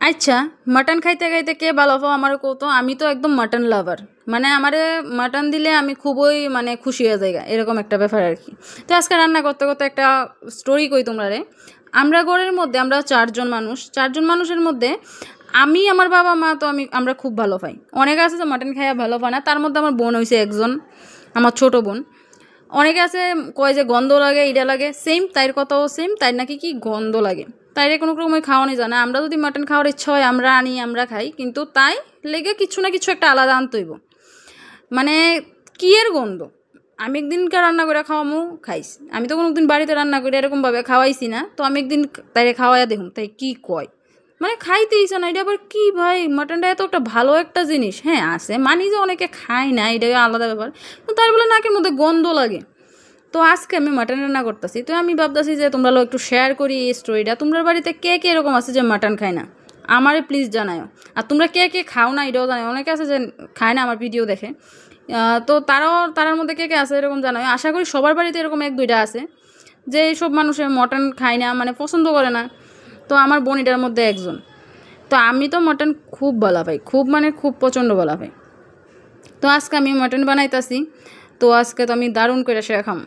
আচ্ছা, মাটন খাইতে খাইতে কে ভালো পাও আমার কও তো। আমি তো একদম মাটন লাভার। মানে আমারে মাটন দিলে আমি খুবই মানে খুশি হয়ে যাই এরকম একটা ব্যাপার আর কি। তো আজকে রান্না করতে করতে একটা স্টোরি কই তোমরারে। আমরা ঘরের মধ্যে আমরা ৪ জন মানুষ। ৪ জন মানুষের মধ্যে আমি আমার বাবা মা তো আমরা খুব ভালো পাই। অনেকে আছে যে মাটন খাইয়া ভালো পায় না। তার মধ্যে আমার বোন হইছে একজন, আমার ছোট বোন। অনেকে আছে কয় যে গন্ধ লাগে, ইটা লাগে। সেম তাইর কথাও সেম, তাই নাকি কি গন্ধ লাগে। তাইরে কোনো রকমের খাওয়ানি জানে। আমরা যদি মাটন খাওয়ার ইচ্ছা হয় আমরা আনি, আমরা খাই। কিন্তু তাই লেগে কিছু না কিছু একটা আলাদা আনতে হইব। মানে কি এর গন্ধ। আমি একদিনকার রান্না করে খাওয়ামু, খাইছি। আমি তো কোনোদিন বাড়িতে রান্না করে এরকমভাবে খাওয়াইছি না। তো আমি একদিন তাইরে খাওয়াইয়া দেখুন তাই কি কয়। মানে খাইতে ইচ্ছা না। এটা আবার কি ভাই, মাটনটা এত একটা ভালো একটা জিনিস। হ্যাঁ আছে, মানি যে অনেকে খায় না, এটা আলাদা ব্যাপার। কিন্তু তাই বলে নাকের মধ্যে গন্ধ লাগে। তো আজকে আমি মাটন রান্না করতেছি। তো আমি ভাবতেছি যে তোমরা লোক একটু শেয়ার করি এই স্টোরিটা। তোমরা বাড়িতে কে কে এরকম আছে যে মাটন খায় না, আমারে প্লিজ জানাও। আর তোমরা কে কে খাও না এটাও জানাও। অনেকে আছে যে খায় না, আমার ভিডিও দেখে। তো তারার মধ্যে কে কে আছে এরকম জানাও। আশা করি সবার বাড়িতে এরকম ১-২টা আছে যে এইসব মানুষের মটন খায় না, মানে পছন্দ করে না। তো আমার বোন এটার মধ্যে একজন। তো আমি তো মটন খুব ভালো পাই, খুব মানে খুব প্রচণ্ড ভালো পাই। তো আজকে আমি মটন বানাইতাছি। তো আজকে তো আমি দারুণ করে সেরা খাম,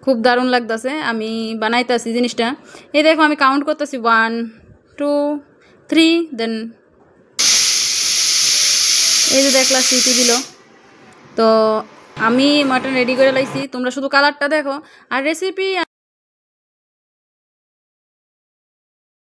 খুব দারুণ লাগতেছে। আমি বানাইতেছি জিনিসটা। এই দেখো আমি কাউন্ট করতেছি 1 2 3, দেন এই যে দেখলা সিটি দিল। তো আমি মাটন রেডি করে লাইছি। তোমরা শুধু কালারটা দেখো। আর রেসিপি